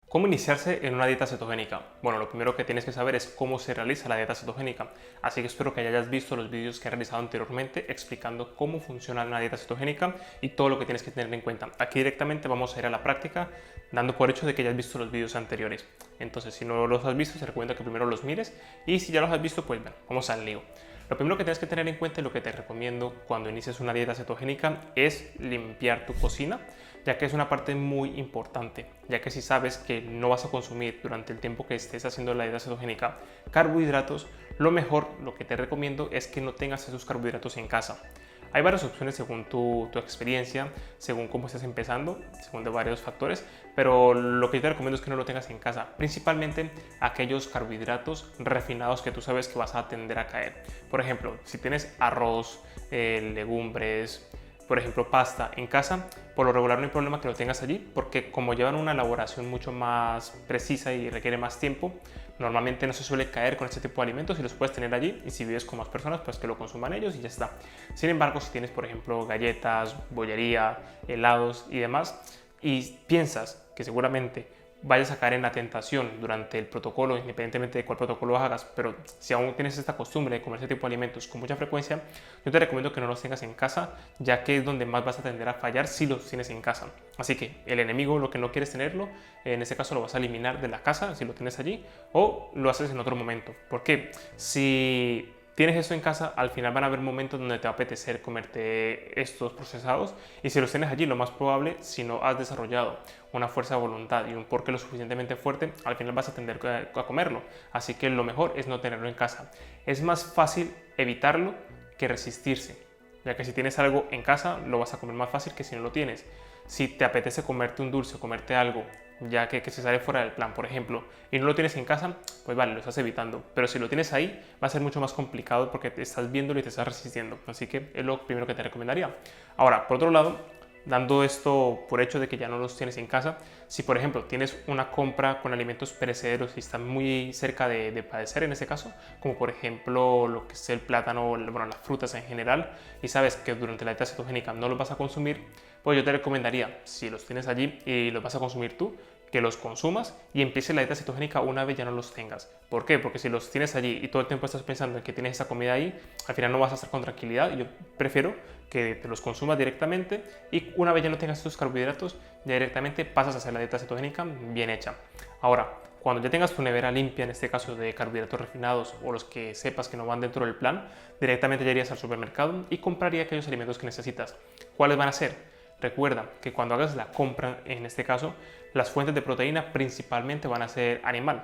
¿Cómo iniciarse en una dieta cetogénica? Bueno, lo primero que tienes que saber es cómo se realiza la dieta cetogénica. Así que espero que hayas visto los vídeos que he realizado anteriormente explicando cómo funciona una dieta cetogénica y todo lo que tienes que tener en cuenta. Aquí directamente vamos a ir a la práctica, dando por hecho de que ya has visto los vídeos anteriores. Entonces, si no los has visto, te recomiendo que primero los mires y si ya los has visto, pues bueno, vamos al lío. Lo primero que tienes que tener en cuenta y lo que te recomiendo cuando inicies una dieta cetogénica es limpiar tu cocina, ya que es una parte muy importante, ya que si sabes que no vas a consumir durante el tiempo que estés haciendo la dieta cetogénica carbohidratos, lo mejor, lo que te recomiendo es que no tengas esos carbohidratos en casa. Hay varias opciones según tu experiencia, según cómo estés empezando, según de varios factores, pero lo que yo te recomiendo es que no lo tengas en casa, principalmente aquellos carbohidratos refinados que tú sabes que vas a tender a caer. Por ejemplo, si tienes arroz, legumbres, por ejemplo, pasta en casa, por lo regular no hay problema que lo tengas allí, porque como llevan una elaboración mucho más precisa y requiere más tiempo, normalmente no se suele caer con este tipo de alimentos y los puedes tener allí, y si vives con más personas, pues que lo consuman ellos y ya está. Sin embargo, si tienes, por ejemplo, galletas, bollería, helados y demás, y piensas que seguramente vayas a caer en la tentación durante el protocolo, independientemente de cuál protocolo hagas, pero si aún tienes esta costumbre de comer ese tipo de alimentos con mucha frecuencia, yo te recomiendo que no los tengas en casa, ya que es donde más vas a tender a fallar si los tienes en casa. Así que el enemigo, lo que no quieres tenerlo, en este caso lo vas a eliminar de la casa si lo tienes allí, o lo haces en otro momento. Porque si tienes eso en casa, al final van a haber momentos donde te va a apetecer comerte estos procesados, y si los tienes allí, lo más probable, si no has desarrollado una fuerza de voluntad y un porqué lo suficientemente fuerte, al final vas a tender a comerlo. Así que lo mejor es no tenerlo en casa. Es más fácil evitarlo que resistirse, ya que si tienes algo en casa, lo vas a comer más fácil que si no lo tienes. Si te apetece comerte un dulce o comerte algo ya que se sale fuera del plan, por ejemplo, y no lo tienes en casa, pues vale, lo estás evitando. Pero si lo tienes ahí, va a ser mucho más complicado porque te estás viéndolo y te estás resistiendo. Así que es lo primero que te recomendaría. Ahora, por otro lado, dando esto por hecho de que ya no los tienes en casa, si por ejemplo tienes una compra con alimentos perecederos y están muy cerca de padecer en ese caso, como por ejemplo lo que es el plátano, bueno, las frutas en general, y sabes que durante la dieta cetogénica no los vas a consumir, pues yo te recomendaría, si los tienes allí y los vas a consumir tú, que los consumas y empieces la dieta cetogénica una vez ya no los tengas. ¿Por qué? Porque si los tienes allí y todo el tiempo estás pensando en que tienes esa comida ahí, al final no vas a estar con tranquilidad, y yo prefiero que te los consumas directamente y una vez ya no tengas estos carbohidratos, ya directamente pasas a hacer la dieta cetogénica bien hecha. Ahora, cuando ya tengas tu nevera limpia, en este caso de carbohidratos refinados o los que sepas que no van dentro del plan, directamente ya irías al supermercado y compraría aquellos alimentos que necesitas. ¿Cuáles van a ser? Recuerda que cuando hagas la compra, en este caso, las fuentes de proteína principalmente van a ser animal,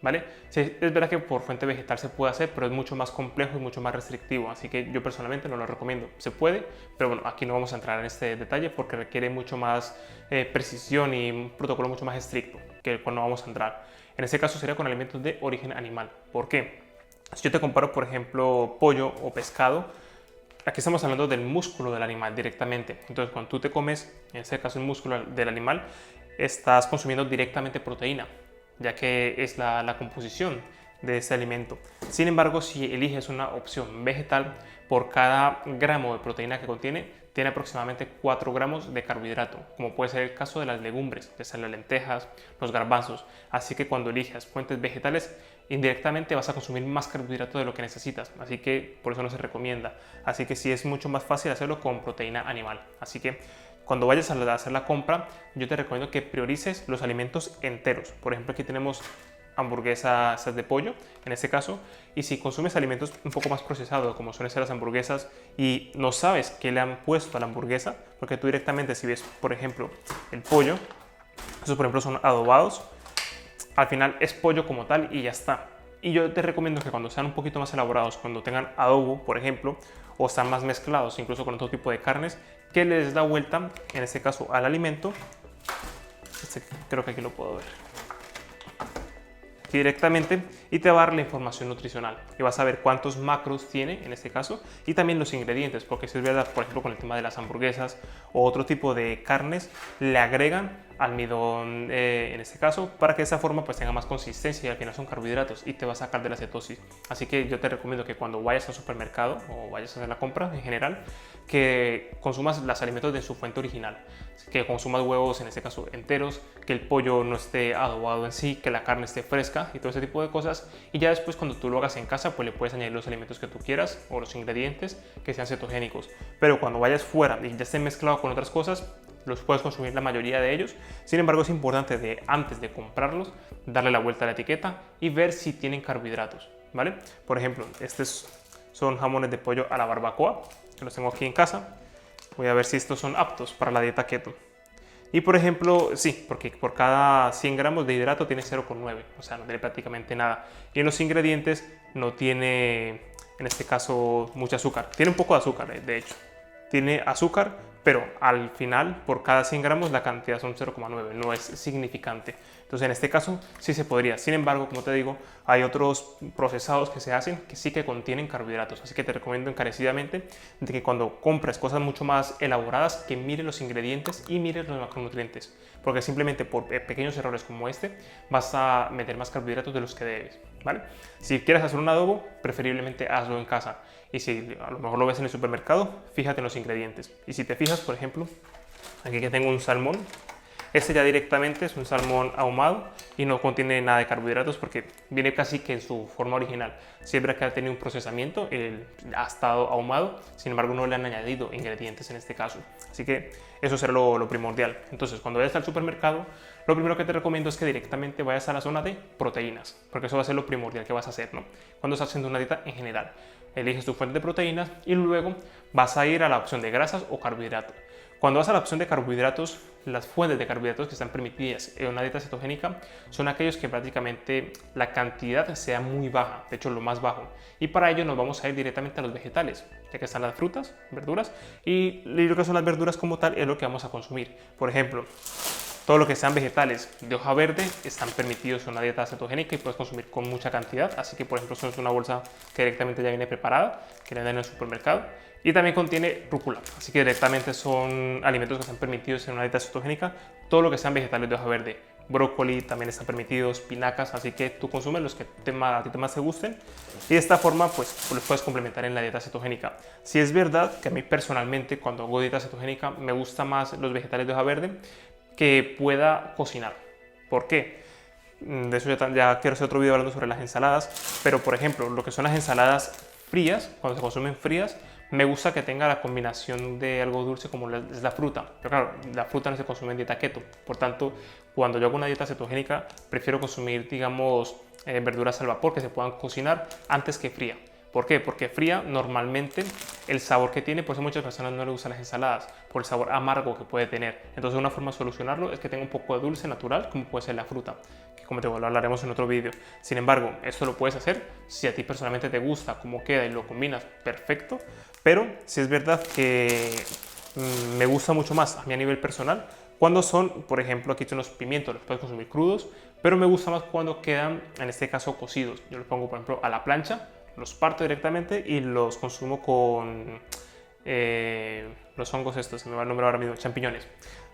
¿vale? Sí, es verdad que por fuente vegetal se puede hacer, pero es mucho más complejo y mucho más restrictivo, así que yo personalmente no lo recomiendo. Se puede, pero bueno, aquí no vamos a entrar en este detalle porque requiere mucho más precisión y un protocolo mucho más estricto que el cual no vamos a entrar. En este caso sería con alimentos de origen animal. ¿Por qué? Si yo te comparo, por ejemplo, pollo o pescado, aquí estamos hablando del músculo del animal directamente. Entonces, cuando tú te comes, en este caso el músculo del animal, estás consumiendo directamente proteína, ya que es la composición de este alimento. Sin embargo, si eliges una opción vegetal, por cada gramo de proteína que contiene, tiene aproximadamente 4 gramos de carbohidrato, como puede ser el caso de las legumbres, que son las lentejas, los garbanzos. Así que cuando elijas fuentes vegetales, indirectamente vas a consumir más carbohidrato de lo que necesitas, así que por eso no se recomienda. Así que sí es mucho más fácil hacerlo con proteína animal. Así que cuando vayas a hacer la compra, yo te recomiendo que priorices los alimentos enteros. Por ejemplo, aquí tenemos hamburguesas de pollo, en este caso, y si consumes alimentos un poco más procesados, como suelen ser las hamburguesas, y no sabes qué le han puesto a la hamburguesa, porque tú directamente si ves, por ejemplo, el pollo, esos por ejemplo son adobados, al final es pollo como tal y ya está. Y yo te recomiendo que cuando sean un poquito más elaborados, cuando tengan adobo, por ejemplo, o están más mezclados, incluso con otro tipo de carnes, que les da vuelta, en este caso, al alimento. Creo que aquí lo puedo ver directamente, y te va a dar la información nutricional y vas a ver cuántos macros tiene en este caso y también los ingredientes, porque si es verdad, por ejemplo, con el tema de las hamburguesas o otro tipo de carnes, le agregan almidón en este caso, para que de esa forma pues tenga más consistencia y al final son carbohidratos y te va a sacar de la cetosis. Así que yo te recomiendo que cuando vayas al supermercado o vayas a hacer la compra en general, que consumas los alimentos de su fuente original, que consumas huevos en este caso enteros, que el pollo no esté adobado en sí, que la carne esté fresca y todo ese tipo de cosas, y ya después cuando tú lo hagas en casa pues le puedes añadir los alimentos que tú quieras o los ingredientes que sean cetogénicos, pero cuando vayas fuera y ya esté mezclado con otras cosas, los puedes consumir la mayoría de ellos. Sin embargo, es importante antes de comprarlos darle la vuelta a la etiqueta y ver si tienen carbohidratos, ¿vale? Por ejemplo, estos son jamones de pollo a la barbacoa, que los tengo aquí en casa. Voy a ver si estos son aptos para la dieta keto. Y por ejemplo, sí, porque por cada 100 gramos de hidrato tiene 0,9, o sea, no tiene prácticamente nada. Y en los ingredientes no tiene, en este caso, mucho azúcar. Tiene un poco de azúcar, de hecho. Tiene azúcar, pero al final, por cada 100 gramos, la cantidad son 0,9, no es significante. Entonces, en este caso, sí se podría. Sin embargo, como te digo, hay otros procesados que se hacen que sí que contienen carbohidratos. Así que te recomiendo encarecidamente de que cuando compres cosas mucho más elaboradas, que mires los ingredientes y mires los macronutrientes. Porque simplemente por pequeños errores como este, vas a meter más carbohidratos de los que debes, ¿vale? Si quieres hacer un adobo, preferiblemente hazlo en casa. Y si a lo mejor lo ves en el supermercado, fíjate en los ingredientes. Y si te fijas, por ejemplo, aquí que tengo un salmón. Este ya directamente es un salmón ahumado y no contiene nada de carbohidratos porque viene casi que en su forma original. Siempre que ha tenido un procesamiento, ha estado ahumado, sin embargo no le han añadido ingredientes en este caso. Así que eso será lo primordial. Entonces, cuando vayas al supermercado, lo primero que te recomiendo es que directamente vayas a la zona de proteínas, porque eso va a ser lo primordial que vas a hacer, ¿no? Cuando estás haciendo una dieta en general. Eliges tu fuente de proteínas y luego vas a ir a la opción de grasas o carbohidratos. Cuando vas a la opción de carbohidratos, las fuentes de carbohidratos que están permitidas en una dieta cetogénica son aquellos que prácticamente la cantidad sea muy baja, de hecho lo más bajo. Y para ello nos vamos a ir directamente a los vegetales, ya que están las frutas, verduras, y lo que son las verduras como tal es lo que vamos a consumir. Por ejemplo, todo lo que sean vegetales de hoja verde están permitidos en una dieta cetogénica y puedes consumir con mucha cantidad. Así que, por ejemplo, esto es una bolsa que directamente ya viene preparada, que le dan en el supermercado. Y también contiene rúcula, así que directamente son alimentos que están permitidos en una dieta cetogénica. Todo lo que sean vegetales de hoja verde, brócoli también están permitidos, espinacas, así que tú consumes los que a ti más te gusten. Y de esta forma, pues los puedes complementar en la dieta cetogénica. Si es verdad que a mí personalmente, cuando hago dieta cetogénica, me gustan más los vegetales de hoja verde que pueda cocinar. ¿Por qué? De eso ya quiero hacer otro video hablando sobre las ensaladas, pero por ejemplo, lo que son las ensaladas frías, cuando se consumen frías, me gusta que tenga la combinación de algo dulce como es la fruta. Pero claro, la fruta no se consume en dieta keto. Por tanto, cuando yo hago una dieta cetogénica, prefiero consumir, digamos, verduras al vapor que se puedan cocinar antes que fría. ¿Por qué? Porque fría normalmente el sabor que tiene, por eso muchas personas no le gustan las ensaladas, por el sabor amargo que puede tener. Entonces una forma de solucionarlo es que tenga un poco de dulce natural, como puede ser la fruta, que como te lo hablaremos en otro vídeo. Sin embargo, esto lo puedes hacer si a ti personalmente te gusta cómo queda y lo combinas, perfecto. Pero si es verdad que me gusta mucho más a mí a nivel personal cuando son, por ejemplo, aquí son los pimientos, los puedes consumir crudos, pero me gusta más cuando quedan, en este caso, cocidos. Yo los pongo, por ejemplo, a la plancha, los parto directamente y los consumo con los hongos estos, se me va el nombre ahora mismo, champiñones.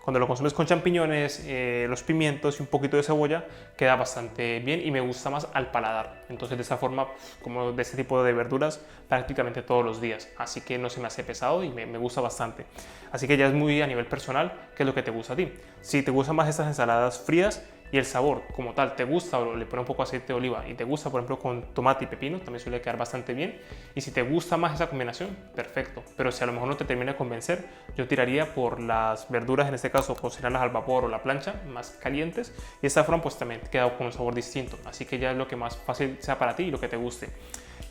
Cuando lo consumes con champiñones, los pimientos y un poquito de cebolla, queda bastante bien y me gusta más al paladar. Entonces de esta forma, como de este tipo de verduras, prácticamente todos los días. Así que no se me hace pesado y me gusta bastante. Así que ya es muy a nivel personal qué es lo que te gusta a ti. Si te gustan más estas ensaladas frías, y el sabor como tal te gusta o le pones un poco de aceite de oliva y te gusta, por ejemplo, con tomate y pepino, también suele quedar bastante bien. Y si te gusta más esa combinación, perfecto. Pero si a lo mejor no te termina de convencer, yo tiraría por las verduras, en este caso cocinarlas al vapor o la plancha, más calientes, y de esta forma pues también queda con un sabor distinto. Así que ya es lo que más fácil sea para ti y lo que te guste.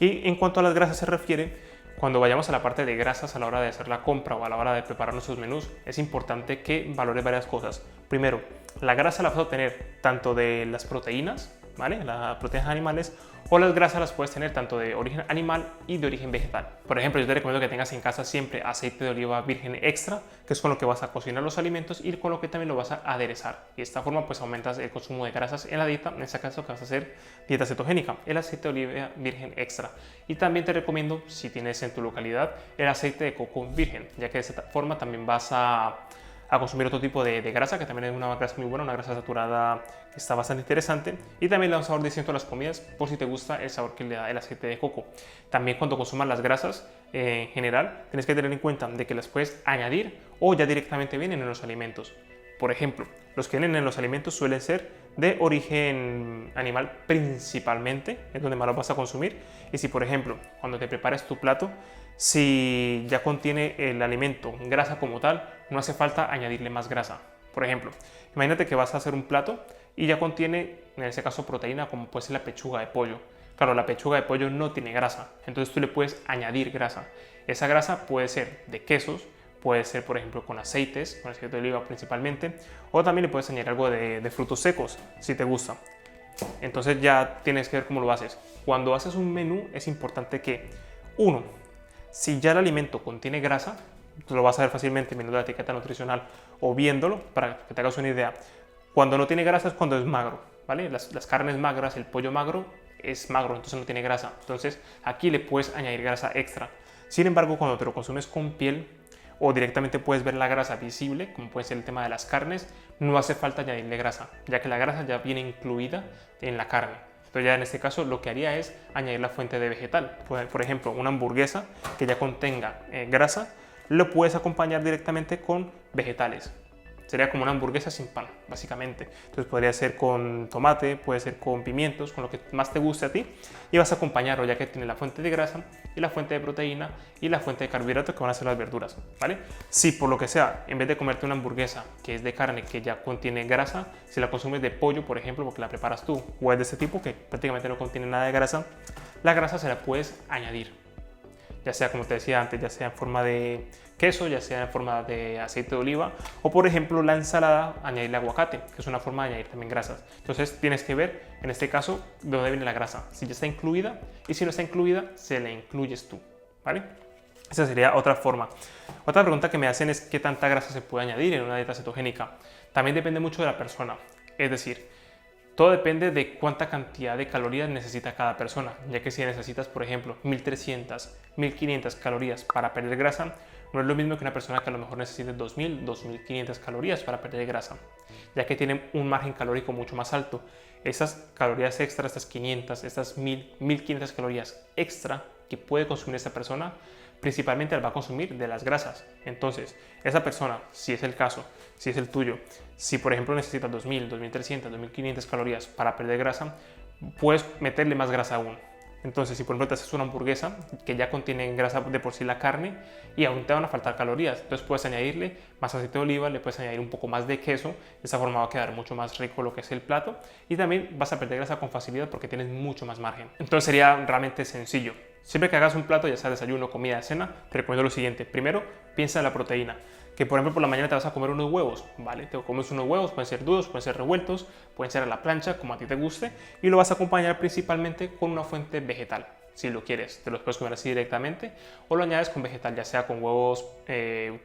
Y en cuanto a las grasas se refiere, cuando vayamos a la parte de grasas a la hora de hacer la compra o a la hora de preparar nuestros menús, es importante que valores varias cosas. Primero, la grasa la vas a obtener tanto de las proteínas, ¿vale? Las proteínas animales, o las grasas las puedes tener tanto de origen animal y de origen vegetal. Por ejemplo, yo te recomiendo que tengas en casa siempre aceite de oliva virgen extra, que es con lo que vas a cocinar los alimentos y con lo que también lo vas a aderezar. Y de esta forma pues aumentas el consumo de grasas en la dieta, en este caso que vas a hacer dieta cetogénica, el aceite de oliva virgen extra. Y también te recomiendo, si tienes en tu localidad, el aceite de coco virgen, ya que de esta forma también vas a a consumir otro tipo de grasa, que también es una grasa muy buena, una grasa saturada que está bastante interesante, y también le da un sabor distinto a las comidas por si te gusta el sabor que le da el aceite de coco. También cuando consumas las grasas en general, tienes que tener en cuenta de que las puedes añadir o ya directamente vienen en los alimentos. Por ejemplo, los que vienen en los alimentos suelen ser de origen animal principalmente, es donde más los vas a consumir. Y si, por ejemplo, cuando te prepares tu plato, si ya contiene el alimento grasa como tal, no hace falta añadirle más grasa. Por ejemplo, imagínate que vas a hacer un plato y ya contiene, en este caso, proteína, como puede ser la pechuga de pollo. Claro, la pechuga de pollo no tiene grasa, entonces tú le puedes añadir grasa. Esa grasa puede ser de quesos, puede ser, por ejemplo, con aceites, con aceite de oliva principalmente, o también le puedes añadir algo de frutos secos, si te gusta. Entonces ya tienes que ver cómo lo haces. Cuando haces un menú es importante que, uno, si ya el alimento contiene grasa, tú lo vas a ver fácilmente viendo la etiqueta nutricional o viéndolo para que te hagas una idea. Cuando no tiene grasa es cuando es magro, ¿vale? Las carnes magras, el pollo magro es magro, entonces no tiene grasa. Entonces aquí le puedes añadir grasa extra. Sin embargo, cuando te lo consumes con piel o directamente puedes ver la grasa visible, como puede ser el tema de las carnes, no hace falta añadirle grasa, ya que la grasa ya viene incluida en la carne. Entonces ya en este caso lo que haría es añadir la fuente de vegetal. Por ejemplo, una hamburguesa que ya contenga grasa, lo puedes acompañar directamente con vegetales. Sería como una hamburguesa sin pan, básicamente. Entonces podría ser con tomate, puede ser con pimientos, con lo que más te guste a ti. Y vas a acompañarlo ya que tiene la fuente de grasa y la fuente de proteína y la fuente de carbohidratos que van a ser las verduras, ¿vale? Si por lo que sea, en vez de comerte una hamburguesa que es de carne que ya contiene grasa, si la consumes de pollo, por ejemplo, porque la preparas tú, o es de este tipo que prácticamente no contiene nada de grasa, la grasa se la puedes añadir. Ya sea, como te decía antes, ya sea en forma de queso, ya sea en forma de aceite de oliva, o por ejemplo la ensalada, añadirle aguacate, que es una forma de añadir también grasas. Entonces tienes que ver, en este caso, de dónde viene la grasa, si ya está incluida, y si no está incluida, se la incluyes tú, ¿vale? Esa sería otra forma. Otra pregunta que me hacen es qué tanta grasa se puede añadir en una dieta cetogénica. También depende mucho de la persona, es decir, todo depende de cuánta cantidad de calorías necesita cada persona, ya que si necesitas, por ejemplo, 1300, 1500 calorías para perder grasa, no es lo mismo que una persona que a lo mejor necesite 2000, 2500 calorías para perder grasa, ya que tienen un margen calórico mucho más alto. Esas calorías extra, estas 500, estas 1000, 1500 calorías extra que puede consumir esta persona, principalmente las va a consumir de las grasas. Entonces, esa persona, si es el caso, si es el tuyo, si por ejemplo necesitas 2000, 2300, 2500 calorías para perder grasa, puedes meterle más grasa aún. Entonces, si por ejemplo te haces una hamburguesa que ya contiene grasa de por sí la carne y aún te van a faltar calorías, entonces puedes añadirle más aceite de oliva, le puedes añadir un poco más de queso, de esa forma va a quedar mucho más rico lo que es el plato y también vas a perder grasa con facilidad porque tienes mucho más margen. Entonces sería realmente sencillo. Siempre que hagas un plato, ya sea desayuno, comida, cena, te recomiendo lo siguiente. Primero, piensa en la proteína. Que por ejemplo por la mañana te vas a comer unos huevos, ¿vale? Te comes unos huevos, pueden ser duros, pueden ser revueltos, pueden ser a la plancha, como a ti te guste, y lo vas a acompañar principalmente con una fuente vegetal. Si lo quieres, te los puedes comer así directamente, o lo añades con vegetal, ya sea con huevos,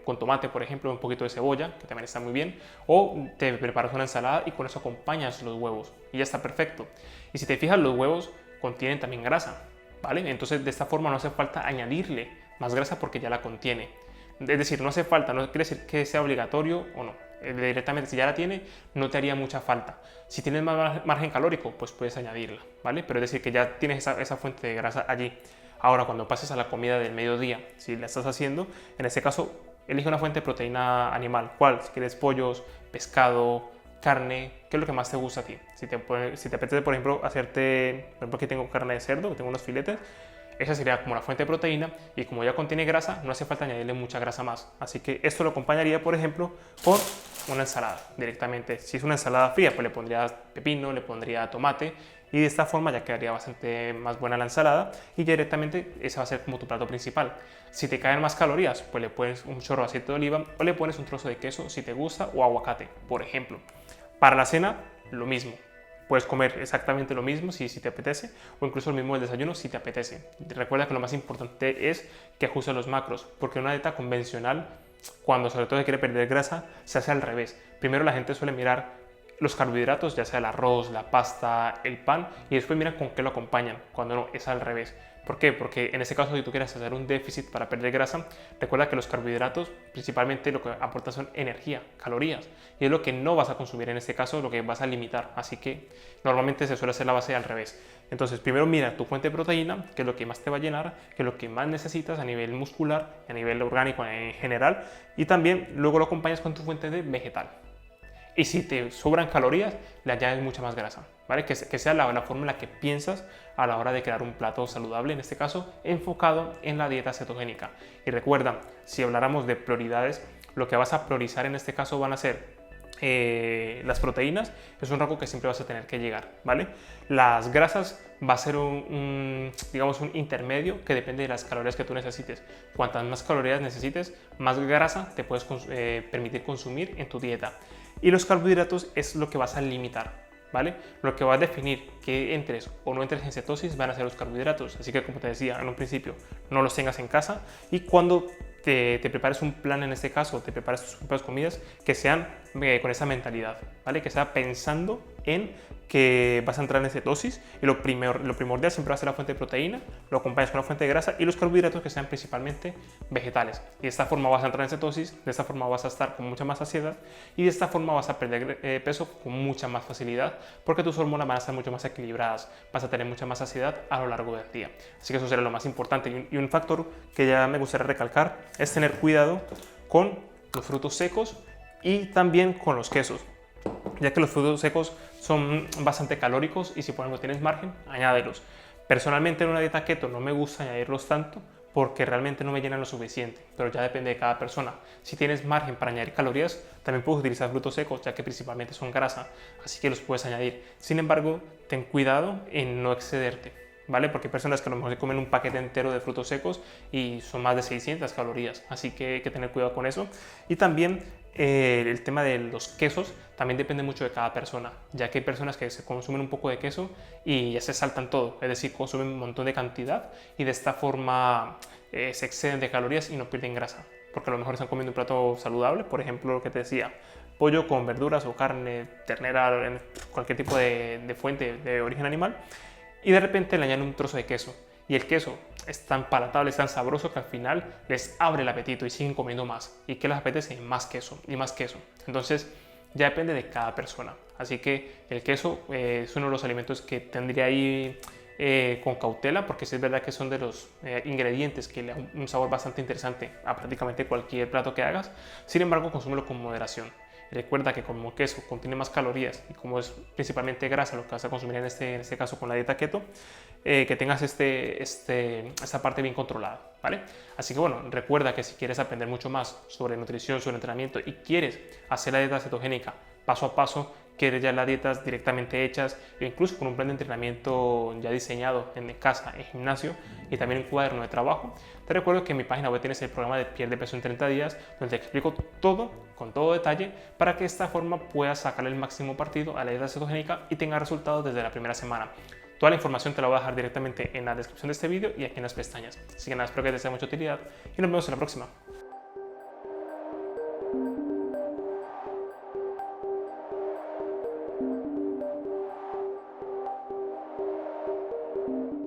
con tomate, por ejemplo, un poquito de cebolla, que también está muy bien, o te preparas una ensalada y con eso acompañas los huevos, y ya está perfecto. Y si te fijas, los huevos contienen también grasa, ¿vale? Entonces de esta forma no hace falta añadirle más grasa porque ya la contiene. Es decir, no hace falta, no quiere decir que sea obligatorio o no. Directamente, si ya la tiene, no te haría mucha falta. Si tienes más margen calórico, pues puedes añadirla, ¿vale? Pero es decir, que ya tienes esa fuente de grasa allí. Ahora, cuando pases a la comida del mediodía, si la estás haciendo, en este caso, elige una fuente de proteína animal. ¿Cuál? Si quieres pollos, pescado, carne, ¿qué es lo que más te gusta a ti? Si te apetece, por ejemplo, hacerte, por ejemplo, aquí tengo carne de cerdo, tengo unos filetes, esa sería como la fuente de proteína y como ya contiene grasa, no hace falta añadirle mucha grasa más. Así que esto lo acompañaría, por ejemplo, con una ensalada directamente. Si es una ensalada fría, pues le pondría pepino, le pondría tomate y de esta forma ya quedaría bastante más buena la ensalada y ya directamente ese va a ser como tu plato principal. Si te caen más calorías, pues le pones un chorro de aceite de oliva o le pones un trozo de queso si te gusta o aguacate, por ejemplo. Para la cena, lo mismo. Puedes comer exactamente lo mismo si te apetece o incluso el mismo del desayuno si te apetece. Recuerda que lo más importante es que ajustes los macros, porque una dieta convencional, cuando sobre todo se quiere perder grasa, se hace al revés. Primero la gente suele mirar los carbohidratos, ya sea el arroz, la pasta, el pan, y después miran con qué lo acompañan, cuando no, es al revés. ¿Por qué? Porque en este caso, si tú quieres hacer un déficit para perder grasa, recuerda que los carbohidratos principalmente lo que aportan son energía, calorías, y es lo que no vas a consumir en este caso, lo que vas a limitar. Así que normalmente se suele hacer la base al revés. Entonces, primero mira tu fuente de proteína, que es lo que más te va a llenar, que es lo que más necesitas a nivel muscular, a nivel orgánico en general, y también luego lo acompañas con tu fuente de vegetal. Y si te sobran calorías, le añades mucha más grasa, ¿vale? Que sea la forma en la que piensas a la hora de crear un plato saludable, en este caso enfocado en la dieta cetogénica. Y recuerda, si habláramos de prioridades, lo que vas a priorizar en este caso van a ser las proteínas, es un rango que siempre vas a tener que llegar, ¿vale? Las grasas va a ser digamos un intermedio que depende de las calorías que tú necesites. Cuantas más calorías necesites, más grasa te puedes permitir consumir en tu dieta. Y los carbohidratos es lo que vas a limitar, ¿vale? Lo que va a definir que entres o no entres en cetosis van a ser los carbohidratos. Así que, como te decía en un principio, no los tengas en casa, y cuando te prepares un plan, en este caso, te prepares tus propias comidas, que sean con esa mentalidad, ¿vale? Que sea pensando en que vas a entrar en cetosis, y lo primordial siempre va a ser la fuente de proteína, lo acompañas con la fuente de grasa y los carbohidratos que sean principalmente vegetales. Y de esta forma vas a entrar en cetosis, de esta forma vas a estar con mucha más saciedad, y de esta forma vas a perder peso con mucha más facilidad, porque tus hormonas van a estar mucho más equilibradas, vas a tener mucha más saciedad a lo largo del día. Así que eso será lo más importante. Y un factor que ya me gustaría recalcar es tener cuidado con los frutos secos y también con los quesos, ya que los frutos secos son bastante calóricos y si por ejemplo tienes margen, añádelos. Personalmente en una dieta keto no me gusta añadirlos tanto porque realmente no me llenan lo suficiente, pero ya depende de cada persona. Si tienes margen para añadir calorías, también puedes utilizar frutos secos, ya que principalmente son grasa, así que los puedes añadir. Sin embargo, ten cuidado en no excederte, ¿vale? Porque hay personas que a lo mejor se comen un paquete entero de frutos secos y son más de 600 calorías, así que hay que tener cuidado con eso. Y también el tema de los quesos también depende mucho de cada persona, ya que hay personas que se consumen un poco de queso y ya se saltan todo, es decir, consumen un montón de cantidad y de esta forma se exceden de calorías y no pierden grasa, porque a lo mejor están comiendo un plato saludable, por ejemplo, lo que te decía, pollo con verduras o carne, ternera, cualquier tipo de fuente de origen animal, y de repente le añaden un trozo de queso. Y el queso es tan palatable, es tan sabroso que al final les abre el apetito y siguen comiendo más. ¿Y qué les apetece? Más queso y más queso. Entonces ya depende de cada persona. Así que el queso es uno de los alimentos que tendría ahí con cautela, porque sí es verdad que son de los ingredientes que le dan un sabor bastante interesante a prácticamente cualquier plato que hagas. Sin embargo, consúmelo con moderación. Recuerda que como queso contiene más calorías y como es principalmente grasa lo que vas a consumir en este caso con la dieta keto, que tengas esta parte bien controlada, ¿vale? Así que bueno, recuerda que si quieres aprender mucho más sobre nutrición, sobre entrenamiento y quieres hacer la dieta cetogénica paso a paso, quieres ya las dietas directamente hechas o incluso con un plan de entrenamiento ya diseñado en casa, en gimnasio y también un cuaderno de trabajo, te recuerdo que en mi página web tienes el programa de Pierde Peso en 30 días, donde te explico todo con todo detalle para que de esta forma puedas sacarle el máximo partido a la dieta cetogénica y tengas resultados desde la primera semana. Toda la información te la voy a dejar directamente en la descripción de este vídeo y aquí en las pestañas. Así que nada, espero que te sea de mucha utilidad y nos vemos en la próxima.